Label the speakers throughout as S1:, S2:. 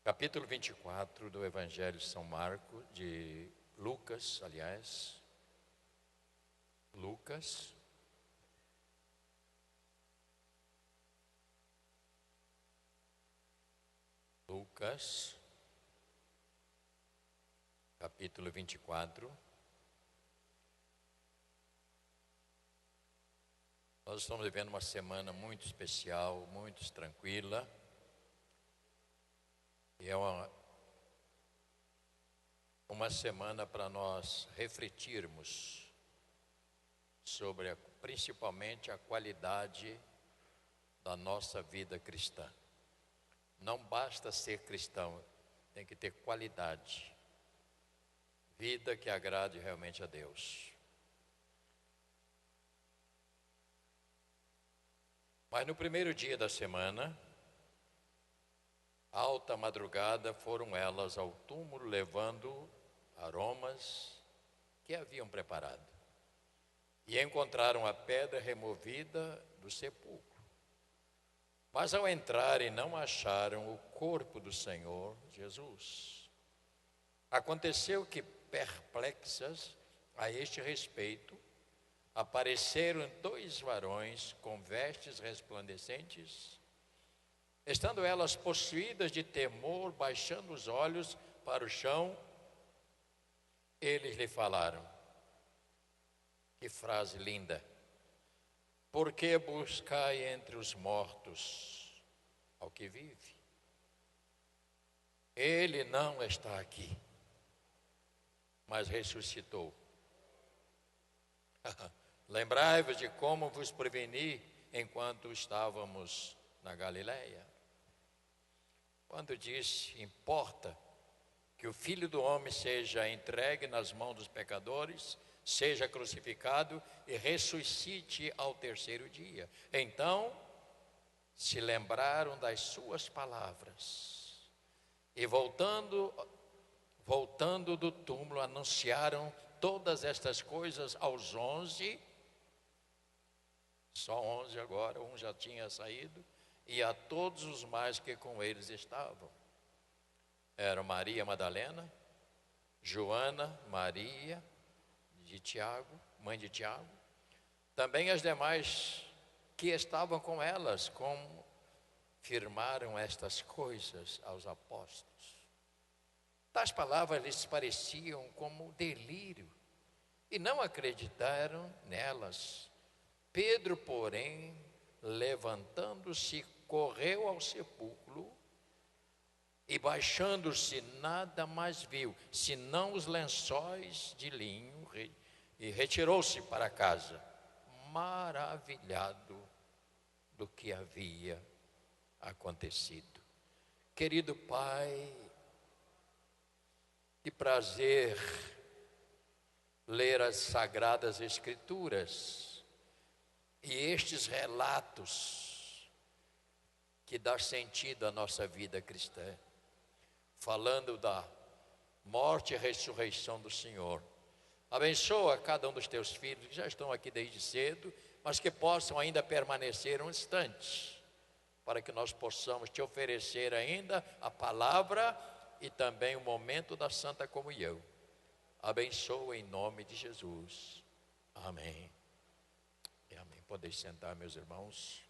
S1: Capítulo 24 do Evangelho de São Marcos, de Lucas, aliás. Lucas. Lucas, capítulo 24. Nós estamos vivendo uma semana muito especial, muito tranquila. E é uma semana para nós refletirmos sobre principalmente a qualidade da nossa vida cristã. Não basta ser cristão, tem que ter qualidade, vida que agrade realmente a Deus. Mas no primeiro dia da semana, alta madrugada, foram elas ao túmulo levando aromas que haviam preparado. E encontraram a pedra removida do sepulcro. Mas ao entrarem não acharam o corpo do Senhor Jesus. Aconteceu que, perplexas a este respeito, apareceram dois varões com vestes resplandecentes. Estando elas possuídas de temor, baixando os olhos para o chão, eles lhe falaram. Que frase linda! Por que buscai entre os mortos ao que vive? Ele não está aqui, mas ressuscitou. Lembrai-vos de como vos preveni enquanto estávamos na Galileia. Quando disse, importa que o Filho do Homem seja entregue nas mãos dos pecadores, seja crucificado e ressuscite ao terceiro dia. Então, se lembraram das suas palavras e voltando do túmulo, anunciaram todas estas coisas aos 11, só 11 agora, um já tinha saído, e a todos os mais que com eles estavam. Eram Maria Madalena, Joana, Maria de Tiago, mãe de Tiago, também as demais que estavam com elas, confirmaram estas coisas aos apóstolos. Tais palavras lhes pareciam como delírio, e não acreditaram nelas. Pedro, porém, levantando-se, correu ao sepulcro e, baixando-se, nada mais viu, senão os lençóis de linho, e retirou-se para casa, maravilhado do que havia acontecido. Querido Pai, que prazer ler as Sagradas Escrituras e estes relatos que dão sentido à nossa vida cristã, falando da morte e ressurreição do Senhor. Abençoa cada um dos teus filhos que já estão aqui desde cedo, mas que possam ainda permanecer um instante, para que nós possamos te oferecer ainda a palavra e também o momento da Santa Comunhão. Abençoa em nome de Jesus. Amém. E amém. Podeis sentar, meus irmãos.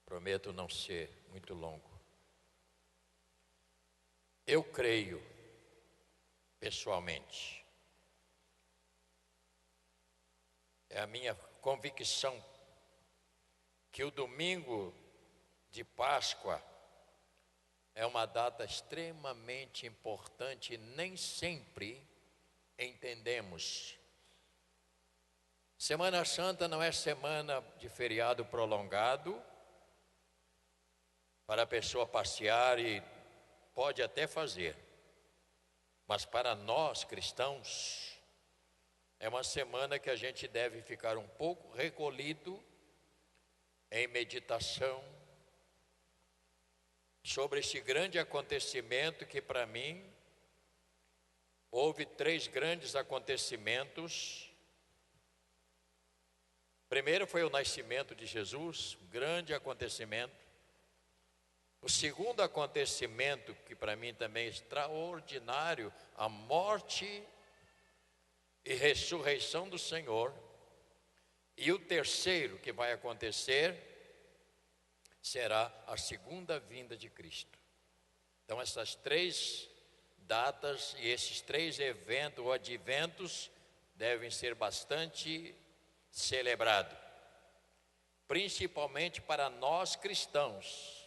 S1: Prometo não ser muito longo. Eu creio, pessoalmente, é a minha convicção que o domingo de Páscoa é uma data extremamente importante e nem sempre entendemos. Semana Santa não é semana de feriado prolongado para a pessoa passear, e pode até fazer, mas para nós cristãos é uma semana que a gente deve ficar um pouco recolhido em meditação sobre este grande acontecimento que, para mim, houve 3 grandes acontecimentos Primeiro foi o nascimento de Jesus, um grande acontecimento. O segundo acontecimento, que para mim também é extraordinário, a morte e ressurreição do Senhor. E o terceiro que vai acontecer será a segunda vinda de Cristo. Então essas três datas e esses três eventos ou adventos devem ser bastante celebrados, principalmente para nós cristãos.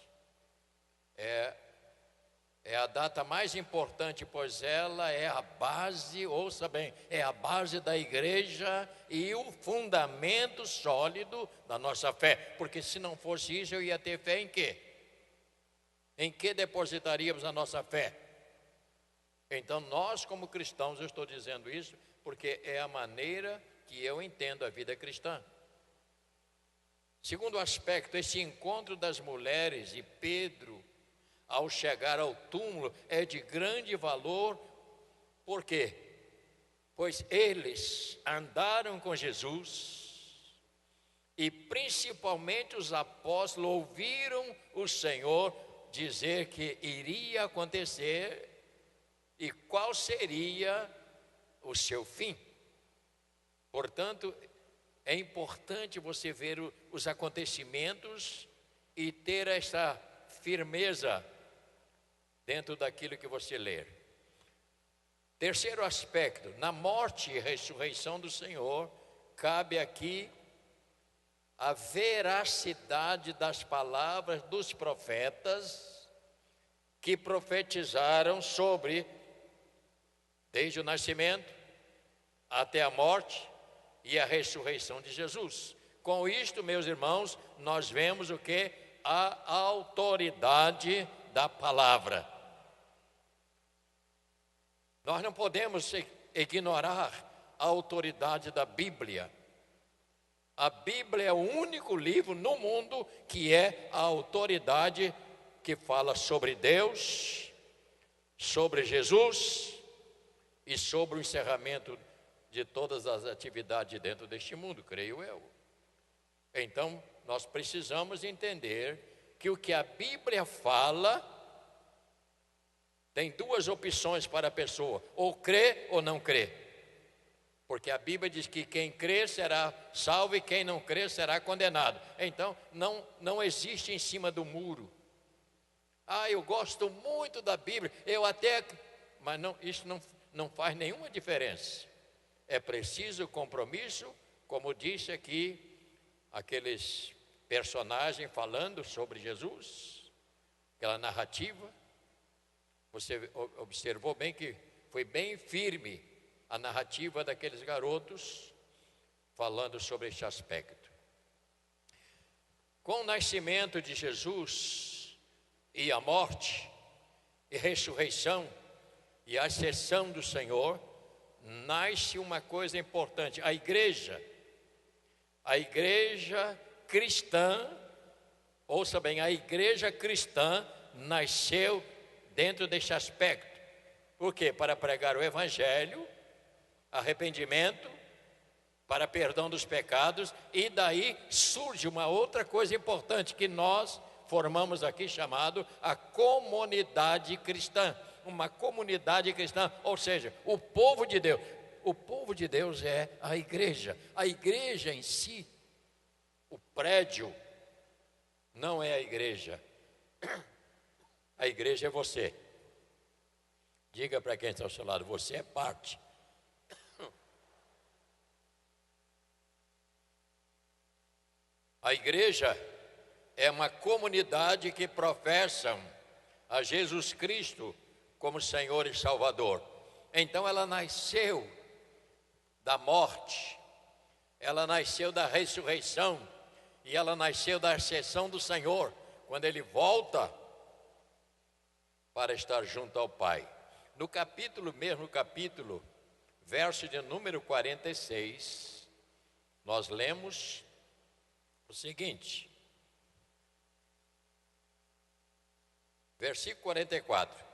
S1: É a data mais importante, pois ela é a base, ouça bem, é a base da igreja e o fundamento sólido da nossa fé. Porque se não fosse isso, eu ia ter fé em quê? Em que depositaríamos a nossa fé? Então nós como cristãos, eu estou dizendo isso porque é a maneira que eu entendo a vida cristã. Segundo aspecto, esse encontro das mulheres e Pedro, ao chegar ao túmulo, é de grande valor. Por quê? Pois eles andaram com Jesus e principalmente os apóstolos ouviram o Senhor dizer que iria acontecer e qual seria o seu fim. Portanto, é importante você ver os acontecimentos e ter essa firmeza dentro daquilo que você ler. Terceiro aspecto, na morte e ressurreição do Senhor, cabe aqui a veracidade das palavras dos profetas que profetizaram sobre, desde o nascimento até a morte e a ressurreição de Jesus. Com isto, meus irmãos, nós vemos o que? A autoridade da palavra. Nós não podemos ignorar a autoridade da Bíblia. A Bíblia é o único livro no mundo que é a autoridade que fala sobre Deus, sobre Jesus e sobre o encerramento de todas as atividades dentro deste mundo, creio eu. Então, nós precisamos entender que o que a Bíblia fala tem duas opções para a pessoa: ou crê ou não crê. Porque a Bíblia diz que quem crê será salvo e quem não crê será condenado. Então, não existe em cima do muro. Eu gosto muito da Bíblia, mas não, isso não faz nenhuma diferença. É preciso compromisso, como disse aqui, aqueles personagens falando sobre Jesus, aquela narrativa. Você observou bem que foi bem firme a narrativa daqueles garotos falando sobre este aspecto. Com o nascimento de Jesus e a morte e ressurreição e a ascensão do Senhor, nasce uma coisa importante: a igreja cristã, ouça bem, a igreja cristã nasceu dentro deste aspecto. Por quê? Para pregar o evangelho, arrependimento, para perdão dos pecados, e daí surge uma outra coisa importante que nós formamos aqui, chamado a comunidade cristã. Uma comunidade cristã, ou seja, o povo de Deus. O povo de Deus é a igreja. A igreja em si, o prédio, não é a igreja. A igreja é você. Diga para quem está ao seu lado: você é parte. A igreja é uma comunidade que professam a Jesus Cristo como Senhor e Salvador. Então ela nasceu da morte, ela nasceu da ressurreição e ela nasceu da ascensão do Senhor, quando Ele volta para estar junto ao Pai. No capítulo, verso de número 46, nós lemos o seguinte, versículo 44.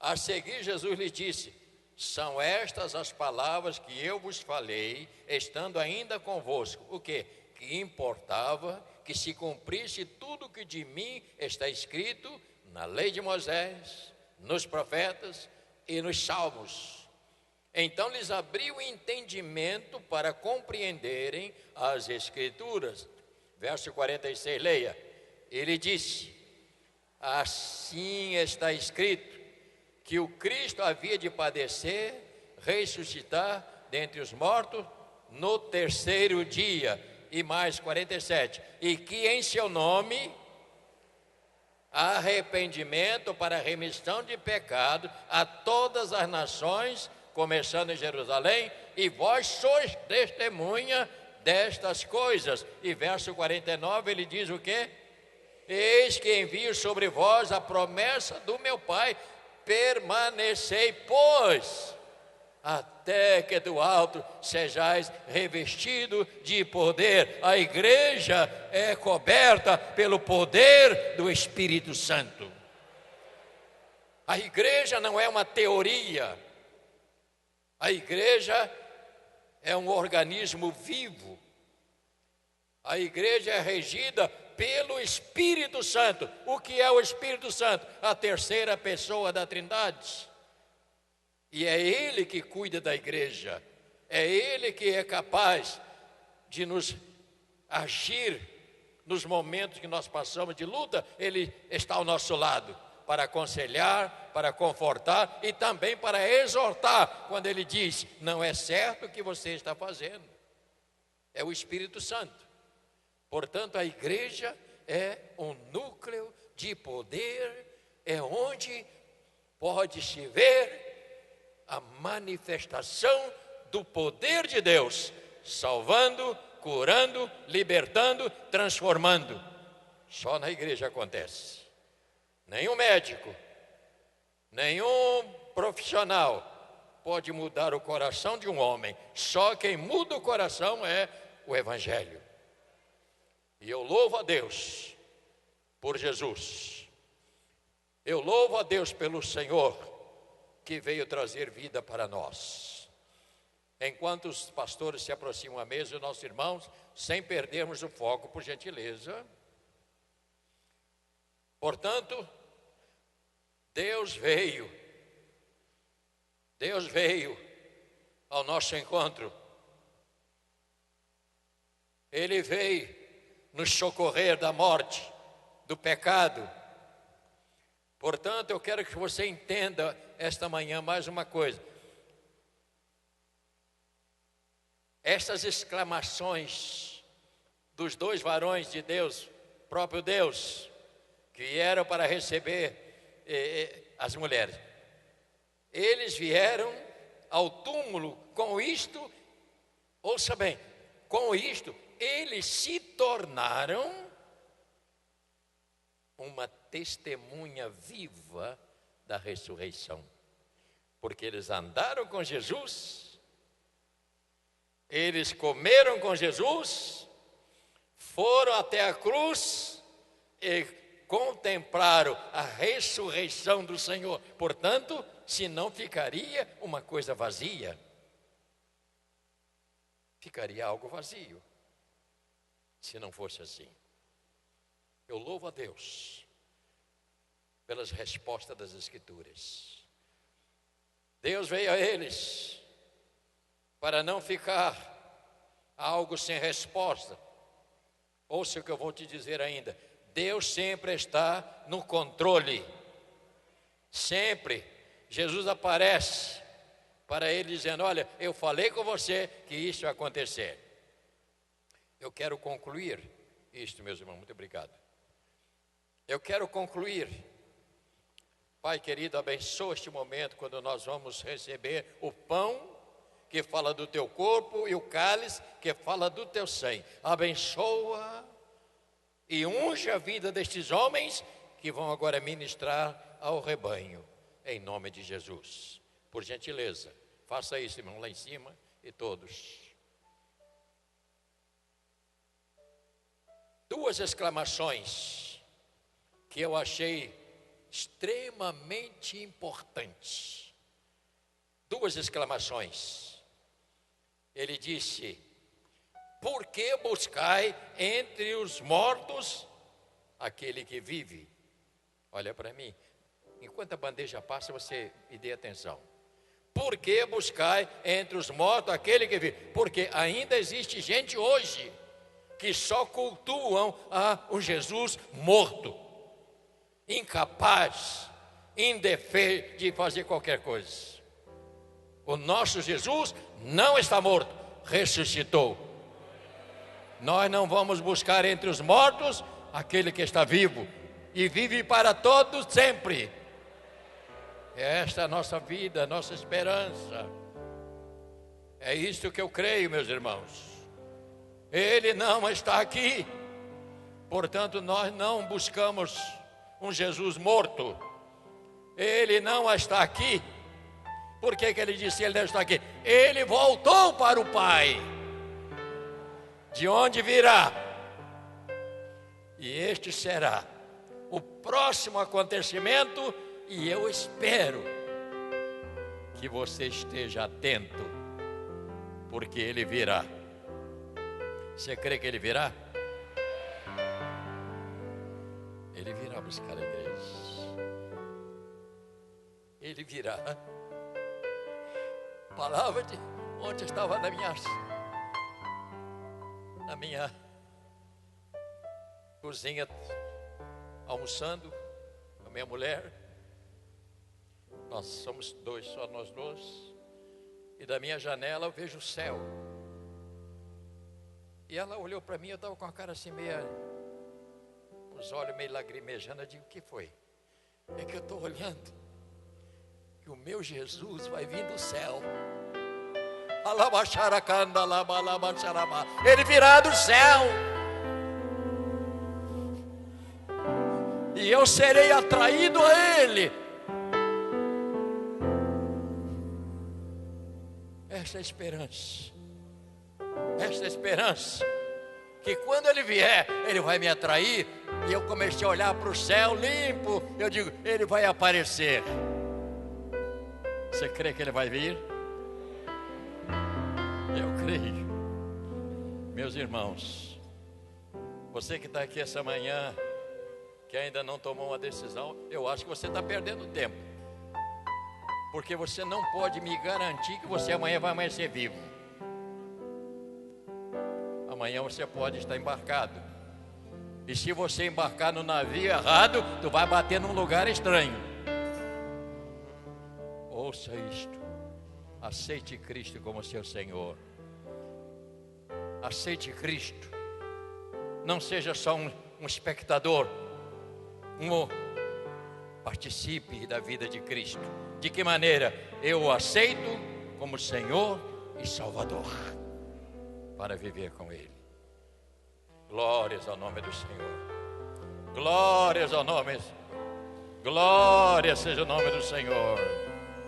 S1: A seguir Jesus lhe disse: são estas as palavras que eu vos falei, estando ainda convosco. O quê? que importava que se cumprisse tudo que de mim está escrito na lei de Moisés, nos profetas e nos salmos. Então lhes abriu o entendimento para compreenderem as Escrituras. Verso 46, leia. Ele disse: assim está escrito, que o Cristo havia de padecer, ressuscitar dentre os mortos no terceiro dia. E mais 47, e que em seu nome há arrependimento para remissão de pecado a todas as nações, começando em Jerusalém, e vós sois testemunha destas coisas. E verso 49 ele diz o quê? Eis que envio sobre vós a promessa do meu Pai, permanecei, pois, até que do alto sejais revestido de poder. A igreja é coberta pelo poder do Espírito Santo. A igreja não é uma teoria. A igreja é um organismo vivo. A igreja é regida pelo Espírito Santo. O que é o Espírito Santo? A terceira pessoa da Trindade. E é Ele que cuida da igreja, é Ele que é capaz de nos agir nos momentos que nós passamos de luta. Ele está ao nosso lado para aconselhar, para confortar e também para exortar, quando Ele diz: não é certo o que você está fazendo. É o Espírito Santo. Portanto, a igreja é um núcleo de poder, é onde pode-se ver a manifestação do poder de Deus, salvando, curando, libertando, transformando. Só na igreja acontece. Nenhum médico, nenhum profissional pode mudar o coração de um homem. Só quem muda o coração é o Evangelho. E eu louvo a Deus por Jesus. Eu louvo a Deus pelo Senhor, que veio trazer vida para nós. Enquanto os pastores se aproximam à mesa, nossos irmãos, sem perdermos o foco, por gentileza. Portanto, Deus veio ao nosso encontro. Ele veio nos socorrer da morte, do pecado. Portanto, eu quero que você entenda esta manhã mais uma coisa. Estas exclamações dos dois varões de Deus, próprio Deus, que vieram para receber as mulheres. Eles vieram ao túmulo com isto, ouça bem, com isto, eles se tornaram uma testemunha viva da ressurreição, porque eles andaram com Jesus, eles comeram com Jesus, foram até a cruz e contemplaram a ressurreição do Senhor. Portanto, senão ficaria uma coisa vazia, ficaria algo vazio, se não fosse assim. Eu louvo a Deus pelas respostas das Escrituras. Deus veio a eles para não ficar algo sem resposta. Ouça o que eu vou te dizer ainda. Deus sempre está no controle. Sempre. Jesus aparece para ele dizendo: olha, eu falei com você que isso ia acontecer. Eu quero concluir isto, meus irmãos. Muito obrigado. Eu quero concluir. Pai querido, abençoa este momento quando nós vamos receber o pão que fala do teu corpo e o cálice que fala do teu sangue. Abençoa e unge a vida destes homens que vão agora ministrar ao rebanho, em nome de Jesus. Por gentileza, faça isso, irmão, lá em cima, e todos. Duas exclamações que eu achei extremamente importantes. Duas exclamações. Ele disse: Por que buscai entre os mortos aquele que vive? Olha para mim. Enquanto a bandeja passa, você me dê atenção. Por que buscai entre os mortos aquele que vive? Porque ainda existe gente hoje que só cultuam a um Jesus morto, incapaz, indefeso de fazer qualquer coisa. O nosso Jesus não está morto, ressuscitou. Nós não vamos buscar entre os mortos aquele que está vivo e vive para todos sempre. Esta é a nossa vida, a nossa esperança. É isto que eu creio, meus irmãos. Ele não está aqui. Portanto, nós não buscamos um Jesus morto. Ele não está aqui. Por que ele disse que ele não está aqui? Ele voltou para o Pai. De onde virá? E este será o próximo acontecimento. E eu espero que você esteja atento, porque ele virá. Você crê que ele virá? Ele virá buscar a igreja. Ele virá. Palavra de ontem eu estava na minha cozinha almoçando com a minha mulher. Nós somos dois, só nós dois. E da minha janela eu vejo o céu. E ela olhou para mim, eu estava com a cara assim meio, os olhos meio lagrimejando. Eu digo, o que foi? É que eu estou olhando que o meu Jesus vai vir do céu. Ele virá do céu. E eu serei atraído a ele. Esta esperança, que quando ele vier, ele vai me atrair. E eu comecei a olhar para o céu limpo. Eu digo, ele vai aparecer. Você crê que ele vai vir? Eu creio. Meus irmãos, você que está aqui essa manhã, que ainda não tomou uma decisão, eu acho que você está perdendo tempo. Porque você não pode me garantir que você amanhã vai amanhecer vivo. Amanhã você pode estar embarcado. E se você embarcar no navio errado, tu vai bater num lugar estranho. Ouça isto. Aceite Cristo como seu Senhor. Aceite Cristo. Não seja só um espectador. Participe da vida de Cristo. De que maneira? Eu o aceito como Senhor e Salvador, para viver com Ele. Glórias ao nome do Senhor. Glórias ao nome. Glória seja o nome do Senhor.